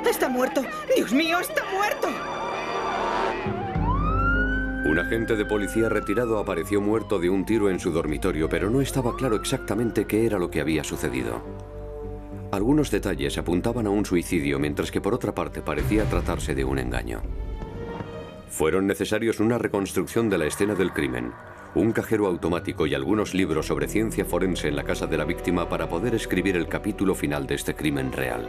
¡Está muerto! ¡Dios mío, está muerto! Un agente de policía retirado apareció muerto de un tiro en su dormitorio, pero no estaba claro exactamente qué era lo que había sucedido. Algunos detalles apuntaban a un suicidio, mientras que por otra parte parecía tratarse de un engaño. Fueron necesarios una reconstrucción de la escena del crimen, un cajero automático y algunos libros sobre ciencia forense en la casa de la víctima para poder escribir el capítulo final de este crimen real.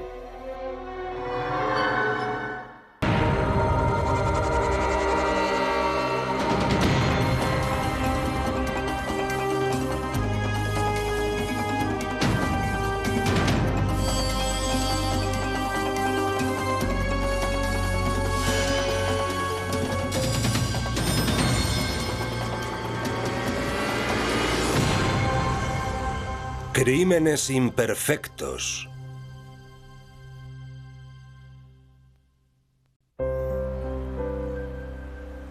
Crímenes imperfectos.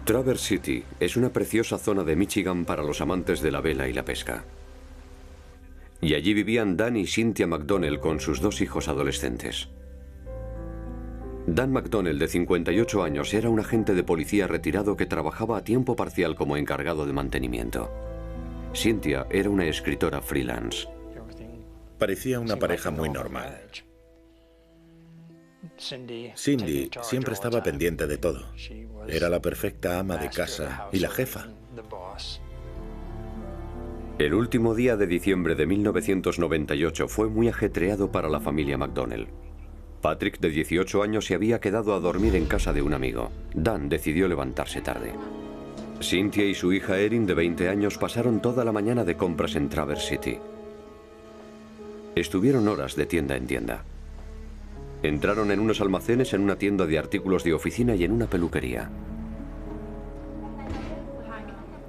Traverse City es una preciosa zona de Michigan para los amantes de la vela y la pesca. Y allí vivían Dan y Cynthia McDonnell con sus dos hijos adolescentes. Dan McDonnell, de 58 años, era un agente de policía retirado que trabajaba a tiempo parcial como encargado de mantenimiento. Cynthia era una escritora freelance. Parecía una pareja muy normal. Cindy siempre estaba pendiente de todo. Era la perfecta ama de casa y la jefa. El último día de diciembre de 1998 fue muy ajetreado para la familia McDonnell. Patrick, de 18 años, se había quedado a dormir en casa de un amigo. Dan decidió levantarse tarde. Cynthia y su hija Erin, de 20 años, pasaron toda la mañana de compras en Traverse City. Estuvieron horas de tienda en tienda. Entraron en unos almacenes, en una tienda de artículos de oficina y en una peluquería.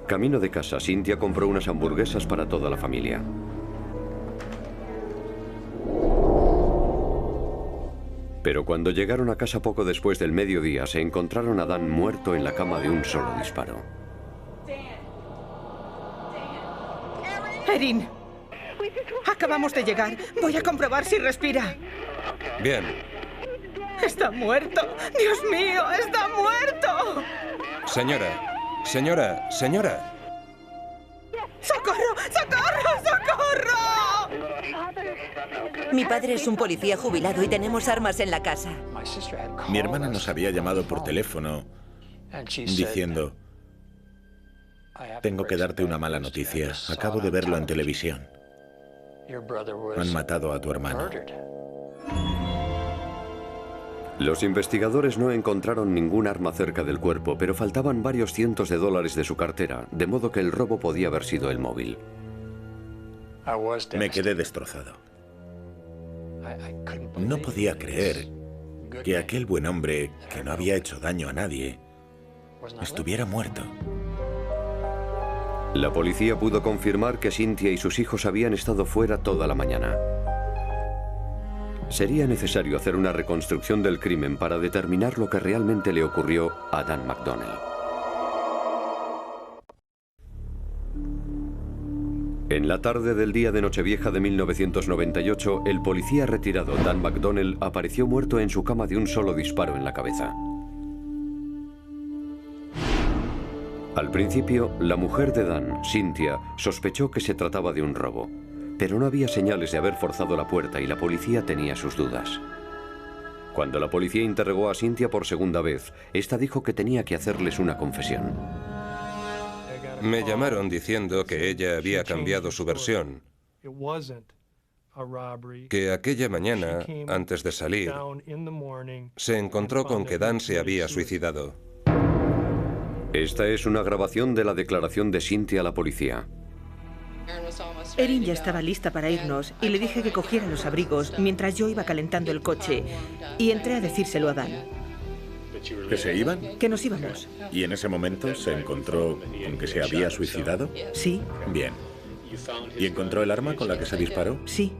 Camino de casa, Cynthia compró unas hamburguesas para toda la familia. Pero cuando llegaron a casa poco después del mediodía, se encontraron a Dan muerto en la cama de un solo disparo. Erin, acabamos de llegar. Voy a comprobar si respira. Bien. ¡Está muerto! ¡Dios mío, está muerto! Señora. ¡Socorro! ¡Socorro! Mi padre es un policía jubilado y tenemos armas en la casa. Mi hermana nos había llamado por teléfono diciendo: tengo que darte una mala noticia. Acabo de verlo en televisión. Han matado a tu hermano. Los investigadores no encontraron ningún arma cerca del cuerpo, pero faltaban varios cientos de dólares de su cartera, de modo que el robo podía haber sido el móvil. Me quedé destrozado. No podía creer que aquel buen hombre, que no había hecho daño a nadie, estuviera muerto. La policía pudo confirmar que Cynthia y sus hijos habían estado fuera toda la mañana. Sería necesario hacer una reconstrucción del crimen para determinar lo que realmente le ocurrió a Dan McDonnell. En la tarde del día de Nochevieja de 1998, el policía retirado Dan McDonnell apareció muerto en su cama de un solo disparo en la cabeza. Al principio, la mujer de Dan, Cynthia, sospechó que se trataba de un robo. Pero no había señales de haber forzado la puerta y la policía tenía sus dudas. Cuando la policía interrogó a Cynthia por segunda vez, esta dijo que tenía que hacerles una confesión. Me llamaron diciendo que ella había cambiado su versión. Que aquella mañana, antes de salir, se encontró con que Dan se había suicidado. Esta es una grabación de la declaración de Cynthia a la policía. Erin ya estaba lista para irnos y le dije que cogiera los abrigos mientras yo iba calentando el coche y entré a decírselo a Dan. ¿Que se iban? Que nos íbamos. ¿Y en ese momento se encontró con que se había suicidado? Sí. Bien. ¿Y encontró el arma con la que se disparó? Sí.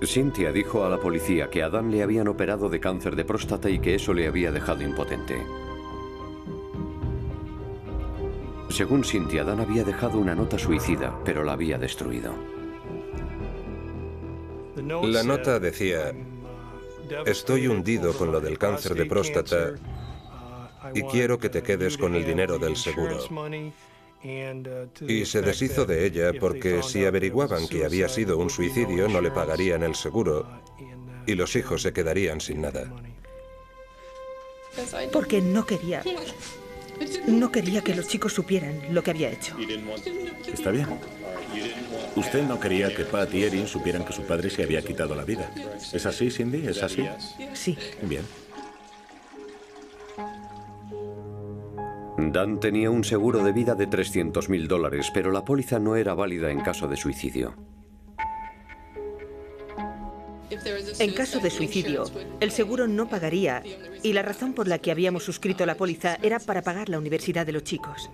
Cynthia dijo a la policía que a Dan le habían operado de cáncer de próstata y que eso le había dejado impotente. Según Cynthia, Dan había dejado una nota suicida, pero la había destruido. La nota decía: estoy hundido con lo del cáncer de próstata y quiero que te quedes con el dinero del seguro. Y se deshizo de ella porque si averiguaban que había sido un suicidio no le pagarían el seguro y los hijos se quedarían sin nada. Porque no quería que los chicos supieran lo que había hecho. Está bien. Usted no quería que Pat y Erin supieran que su padre se había quitado la vida. ¿Es así, Cindy? ¿Es así? Sí. Bien. Dan tenía un seguro de vida de $300.000, pero la póliza no era válida en caso de suicidio. En caso de suicidio, el seguro no pagaría y la razón por la que habíamos suscrito la póliza era para pagar la universidad de los chicos.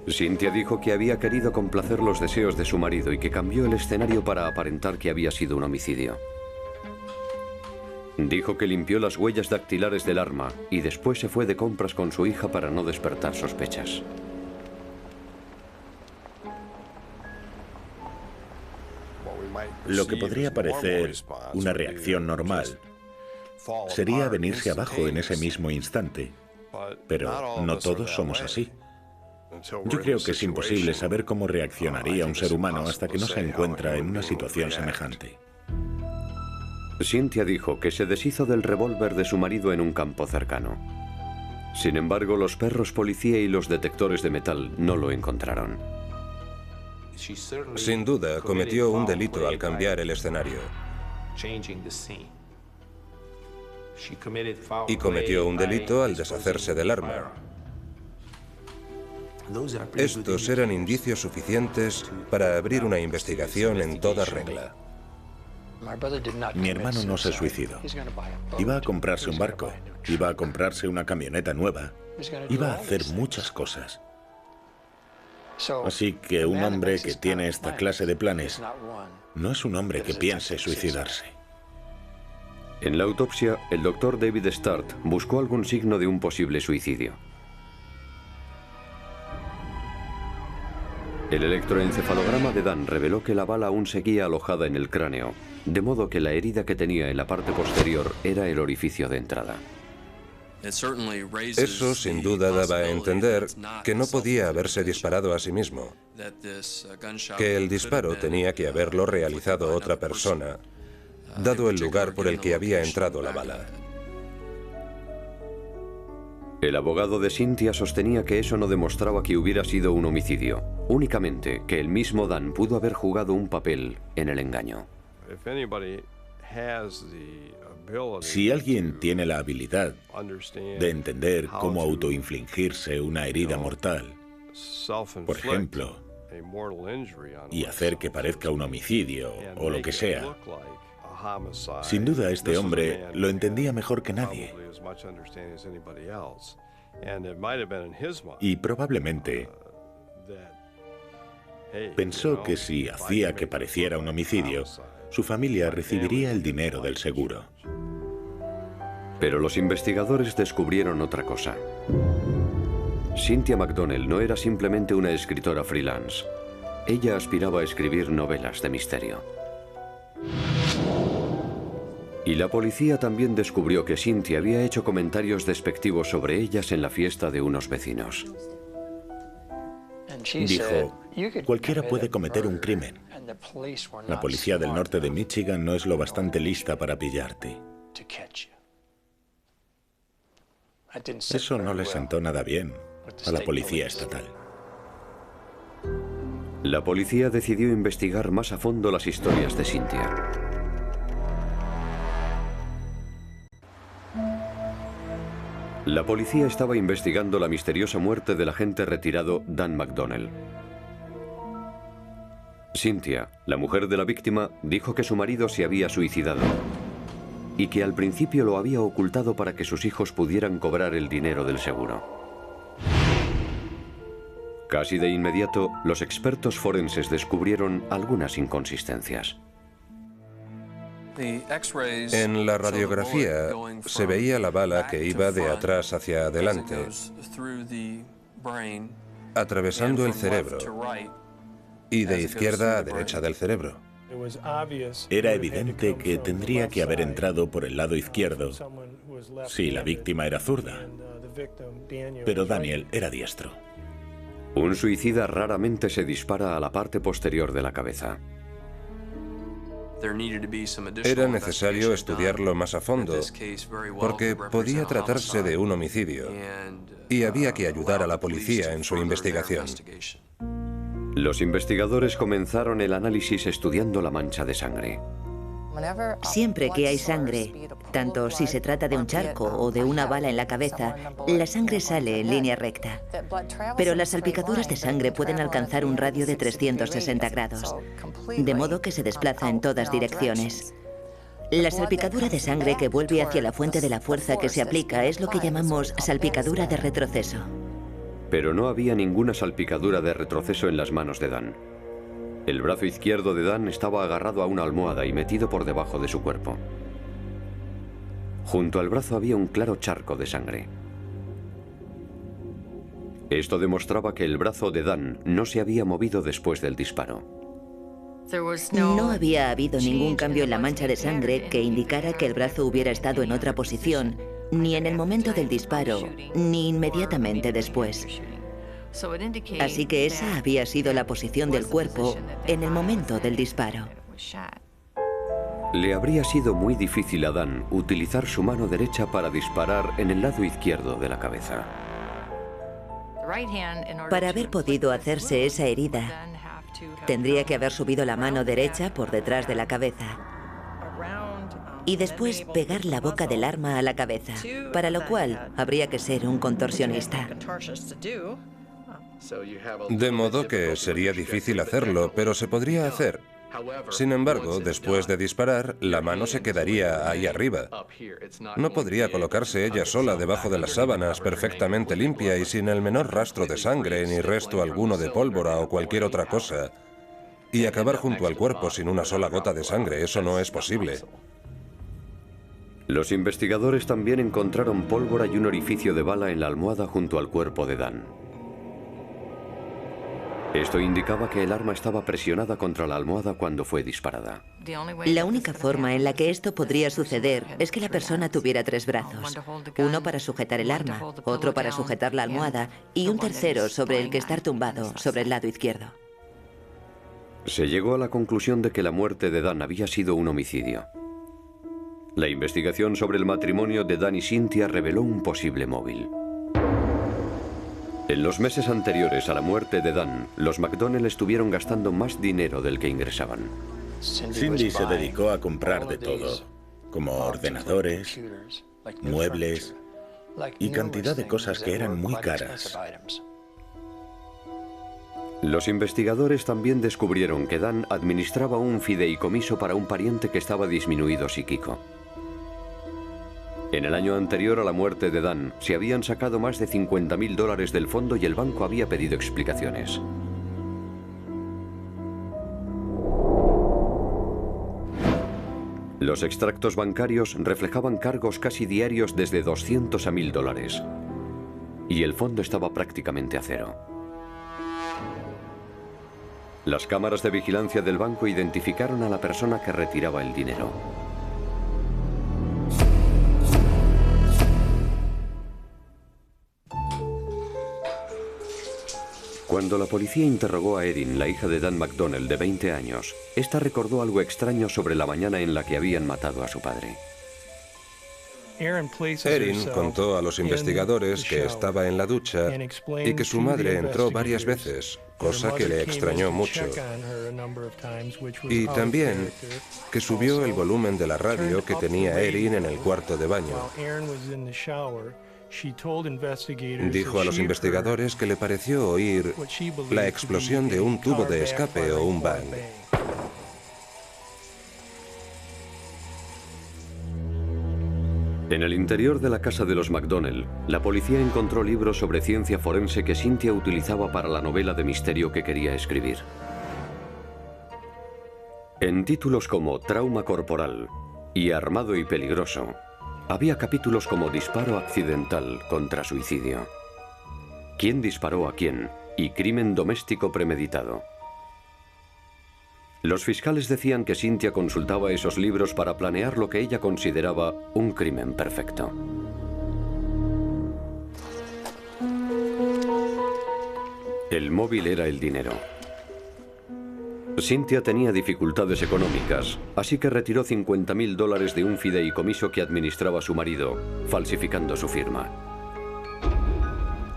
Cynthia dijo que había querido complacer los deseos de su marido y que cambió el escenario para aparentar que había sido un homicidio. Dijo que limpió las huellas dactilares del arma y después se fue de compras con su hija para no despertar sospechas. Lo que podría parecer una reacción normal sería venirse abajo en ese mismo instante, pero no todos somos así. Yo creo que es imposible saber cómo reaccionaría un ser humano hasta que no se encuentra en una situación semejante. Cynthia dijo que se deshizo del revólver de su marido en un campo cercano. Sin embargo, los perros policía y los detectores de metal no lo encontraron. Sin duda, cometió un delito al cambiar el escenario. Y cometió un delito al deshacerse del arma. Estos eran indicios suficientes para abrir una investigación en toda regla. Mi hermano no se suicidó. Iba a comprarse un barco, iba a comprarse una camioneta nueva, iba a hacer muchas cosas. Así que un hombre que tiene esta clase de planes no es un hombre que piense suicidarse. En la autopsia, el doctor David Start buscó algún signo de un posible suicidio. El electroencefalograma de Dan reveló que la bala aún seguía alojada en el cráneo, de modo que la herida que tenía en la parte posterior era el orificio de entrada. Eso sin duda daba a entender que no podía haberse disparado a sí mismo, que el disparo tenía que haberlo realizado otra persona, dado el lugar por el que había entrado la bala. El abogado de Cynthia sostenía que eso no demostraba que hubiera sido un homicidio, únicamente que el mismo Dan pudo haber jugado un papel en el engaño. Si alguien tiene la habilidad de entender cómo autoinfligirse una herida mortal, por ejemplo, y hacer que parezca un homicidio o lo que sea, sin duda este hombre lo entendía mejor que nadie. Y probablemente pensó que si hacía que pareciera un homicidio, su familia recibiría el dinero del seguro. Pero los investigadores descubrieron otra cosa. Cynthia McDonnell no era simplemente una escritora freelance. Ella aspiraba a escribir novelas de misterio. Y la policía también descubrió que Cynthia había hecho comentarios despectivos sobre ellas en la fiesta de unos vecinos. Dijo, cualquiera puede cometer un crimen. La policía del norte de Michigan no es lo bastante lista para pillarte. Eso no le sentó nada bien a la policía estatal. La policía decidió investigar más a fondo las historias de Cynthia. La policía estaba investigando la misteriosa muerte del agente retirado Dan McDonnell. Cynthia, la mujer de la víctima, dijo que su marido se había suicidado y que al principio lo había ocultado para que sus hijos pudieran cobrar el dinero del seguro. Casi de inmediato, los expertos forenses descubrieron algunas inconsistencias. En la radiografía se veía la bala que iba de atrás hacia adelante, atravesando el cerebro, y de izquierda a derecha del cerebro. Era evidente que tendría que haber entrado por el lado izquierdo si la víctima era zurda, pero Daniel era diestro. Un suicida raramente se dispara a la parte posterior de la cabeza. Era necesario estudiarlo más a fondo, porque podía tratarse de un homicidio, y había que ayudar a la policía en su investigación. Los investigadores comenzaron el análisis estudiando la mancha de sangre. Siempre que hay sangre, tanto si se trata de un charco o de una bala en la cabeza, la sangre sale en línea recta. Pero las salpicaduras de sangre pueden alcanzar un radio de 360 grados, de modo que se desplaza en todas direcciones. La salpicadura de sangre que vuelve hacia la fuente de la fuerza que se aplica es lo que llamamos salpicadura de retroceso. Pero no había ninguna salpicadura de retroceso en las manos de Dan. El brazo izquierdo de Dan estaba agarrado a una almohada y metido por debajo de su cuerpo. Junto al brazo había un claro charco de sangre. Esto demostraba que el brazo de Dan no se había movido después del disparo. No había habido ningún cambio en la mancha de sangre que indicara que el brazo hubiera estado en otra posición, ni en el momento del disparo, ni inmediatamente después. Así que esa había sido la posición del cuerpo en el momento del disparo. Le habría sido muy difícil a Dan utilizar su mano derecha para disparar en el lado izquierdo de la cabeza. Para haber podido hacerse esa herida, tendría que haber subido la mano derecha por detrás de la cabeza y después pegar la boca del arma a la cabeza, para lo cual habría que ser un contorsionista. De modo que sería difícil hacerlo, pero se podría hacer. Sin embargo, después de disparar, la mano se quedaría ahí arriba. No podría colocarse ella sola debajo de las sábanas, perfectamente limpia y sin el menor rastro de sangre ni resto alguno de pólvora o cualquier otra cosa, y acabar junto al cuerpo sin una sola gota de sangre. Eso no es posible. Los investigadores también encontraron pólvora y un orificio de bala en la almohada junto al cuerpo de Dan. Esto indicaba que el arma estaba presionada contra la almohada cuando fue disparada. La única forma en la que esto podría suceder es que la persona tuviera tres brazos. Uno para sujetar el arma, otro para sujetar la almohada y un tercero sobre el que estar tumbado, sobre el lado izquierdo. Se llegó a la conclusión de que la muerte de Dan había sido un homicidio. La investigación sobre el matrimonio de Dan y Cynthia reveló un posible móvil. En los meses anteriores a la muerte de Dan, los McDonnell estuvieron gastando más dinero del que ingresaban. Cindy se dedicó a comprar de todo, como ordenadores, muebles y cantidad de cosas que eran muy caras. Los investigadores también descubrieron que Dan administraba un fideicomiso para un pariente que estaba disminuido psíquico. En el año anterior a la muerte de Dan, se habían sacado más de $50.000 del fondo y el banco había pedido explicaciones. Los extractos bancarios reflejaban cargos casi diarios desde $200 a $1.000. Y el fondo estaba prácticamente a cero. Las cámaras de vigilancia del banco identificaron a la persona que retiraba el dinero. Cuando la policía interrogó a Erin, la hija de Dan McDonnell, de 20 años, esta recordó algo extraño sobre la mañana en la que habían matado a su padre. Erin contó a los investigadores que estaba en la ducha y que su madre entró varias veces, cosa que le extrañó mucho. Y también que subió el volumen de la radio que tenía Erin en el cuarto de baño. Dijo a los investigadores que le pareció oír la explosión de un tubo de escape o un bang. En el interior de la casa de los McDonnell, la policía encontró libros sobre ciencia forense que Cynthia utilizaba para la novela de misterio que quería escribir. En títulos como Trauma corporal y Armado y peligroso, había capítulos como Disparo accidental contra suicidio, ¿Quién disparó a quién? Y Crimen doméstico premeditado. Los fiscales decían que Cynthia consultaba esos libros para planear lo que ella consideraba un crimen perfecto. El móvil era el dinero. Cynthia tenía dificultades económicas, así que retiró $50.000 de un fideicomiso que administraba su marido, falsificando su firma.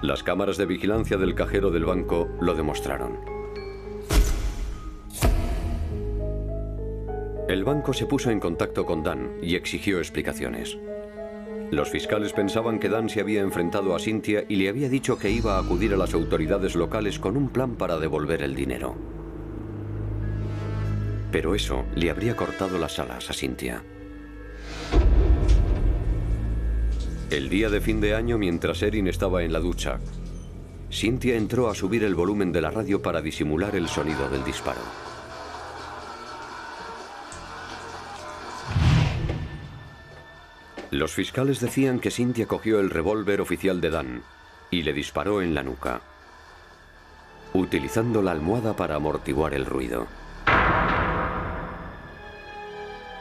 Las cámaras de vigilancia del cajero del banco lo demostraron. El banco se puso en contacto con Dan y exigió explicaciones. Los fiscales pensaban que Dan se había enfrentado a Cynthia y le había dicho que iba a acudir a las autoridades locales con un plan para devolver el dinero. Pero eso le habría cortado las alas a Cynthia. El día de fin de año, mientras Erin estaba en la ducha, Cynthia entró a subir el volumen de la radio para disimular el sonido del disparo. Los fiscales decían que Cynthia cogió el revólver oficial de Dan y le disparó en la nuca, utilizando la almohada para amortiguar el ruido.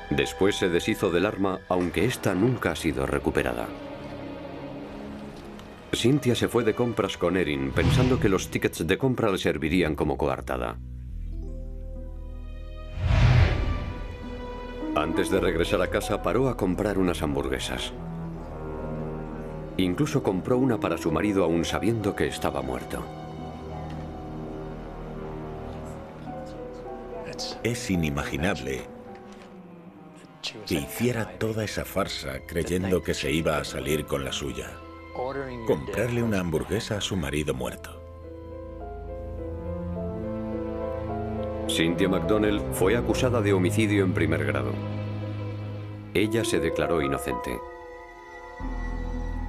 Después se deshizo del arma, aunque esta nunca ha sido recuperada. Cynthia se fue de compras con Erin, pensando que los tickets de compra le servirían como coartada. Antes de regresar a casa, paró a comprar unas hamburguesas. Incluso compró una para su marido, aún sabiendo que estaba muerto. Es inimaginable que hiciera toda esa farsa creyendo que se iba a salir con la suya. Comprarle una hamburguesa a su marido muerto. Cynthia McDonnell fue acusada de homicidio en primer grado. Ella se declaró inocente.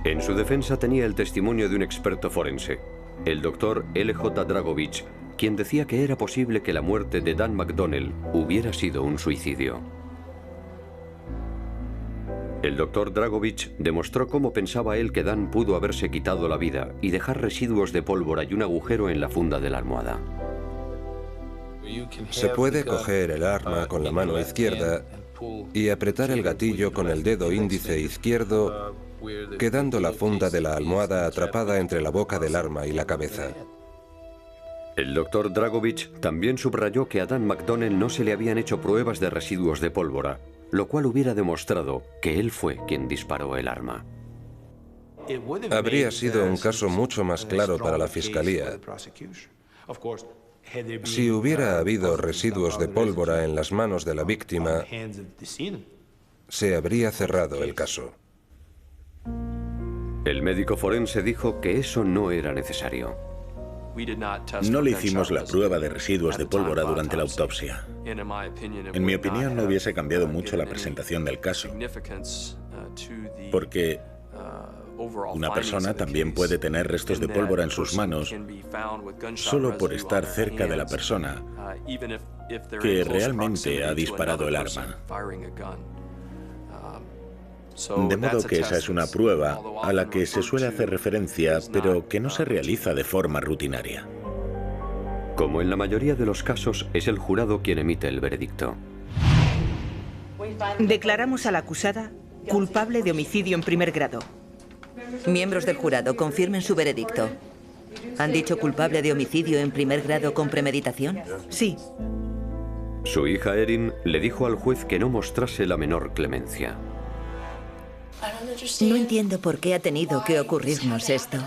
En su defensa tenía el testimonio de un experto forense, el doctor L.J. Dragovich, quien decía que era posible que la muerte de Dan McDonnell hubiera sido un suicidio. El doctor Dragovich demostró cómo pensaba él que Dan pudo haberse quitado la vida y dejar residuos de pólvora y un agujero en la funda de la almohada. Se puede coger el arma con la mano izquierda y apretar el gatillo con el dedo índice izquierdo, quedando la funda de la almohada atrapada entre la boca del arma y la cabeza. El doctor Dragovich también subrayó que a Dan McDonnell no se le habían hecho pruebas de residuos de pólvora, lo cual hubiera demostrado que él fue quien disparó el arma. Habría sido un caso mucho más claro para la fiscalía si hubiera habido residuos de pólvora en las manos de la víctima. Se habría cerrado el caso. El médico forense dijo que eso no era necesario. No le hicimos la prueba de residuos de pólvora durante la autopsia. En mi opinión, no hubiese cambiado mucho la presentación del caso, porque una persona también puede tener restos de pólvora en sus manos solo por estar cerca de la persona que realmente ha disparado el arma. De modo que esa es una prueba a la que se suele hacer referencia, pero que no se realiza de forma rutinaria. Como en la mayoría de los casos, es el jurado quien emite el veredicto. Declaramos a la acusada culpable de homicidio en primer grado. Miembros del jurado, confirmen su veredicto. ¿Han dicho culpable de homicidio en primer grado con premeditación? Sí. Su hija Erin le dijo al juez que no mostrase la menor clemencia. No entiendo por qué ha tenido que ocurrirnos esto.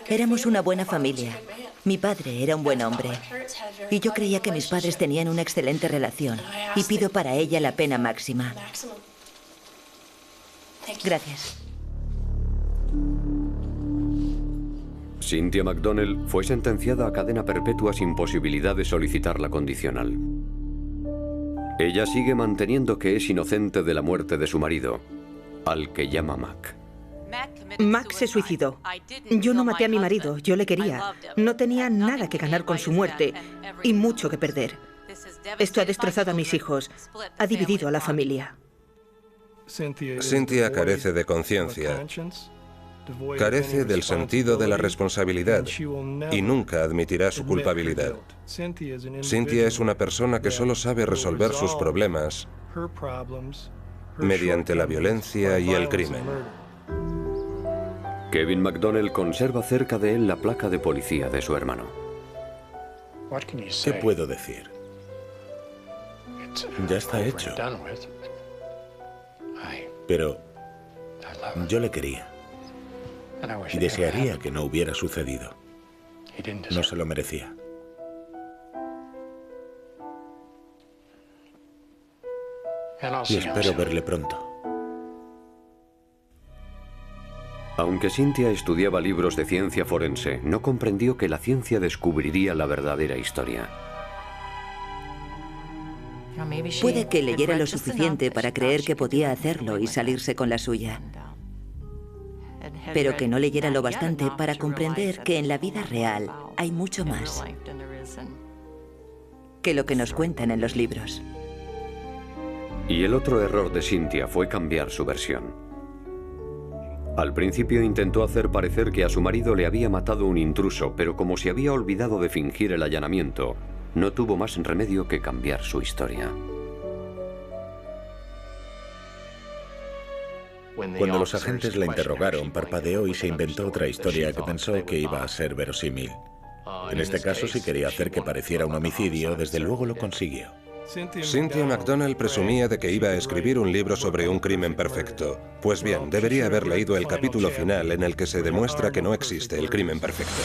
Éramos una buena familia. Mi padre era un buen hombre. Y yo creía que mis padres tenían una excelente relación. Y pido para ella la pena máxima. Gracias. Cynthia McDonnell fue sentenciada a cadena perpetua sin posibilidad de solicitar la condicional. Ella sigue manteniendo que es inocente de la muerte de su marido, al que llama Mac. Mac se suicidó. Yo no maté a mi marido, yo le quería. No tenía nada que ganar con su muerte y mucho que perder. Esto ha destrozado a mis hijos, ha dividido a la familia. Cynthia carece de conciencia Carece del sentido de la responsabilidad y nunca admitirá su culpabilidad. Cynthia es una persona que solo sabe resolver sus problemas mediante la violencia y el crimen. Kevin McDonnell conserva cerca de él la placa de policía de su hermano. ¿Qué puedo decir? Ya está hecho. Pero yo le quería. Y desearía que no hubiera sucedido. No se lo merecía. Y espero verle pronto. Aunque Cynthia estudiaba libros de ciencia forense, no comprendió que la ciencia descubriría la verdadera historia. Puede que leyera lo suficiente para creer que podía hacerlo y salirse con la suya, pero que no leyera lo bastante para comprender que en la vida real hay mucho más que lo que nos cuentan en los libros. Y el otro error de Cynthia fue cambiar su versión. Al principio intentó hacer parecer que a su marido le había matado un intruso, pero como se había olvidado de fingir el allanamiento, no tuvo más remedio que cambiar su historia. Cuando los agentes la interrogaron, parpadeó y se inventó otra historia que pensó que iba a ser verosímil. En este caso, si quería hacer que pareciera un homicidio, desde luego lo consiguió. Cynthia McDonnell presumía de que iba a escribir un libro sobre un crimen perfecto. Pues bien, debería haber leído el capítulo final en el que se demuestra que no existe el crimen perfecto.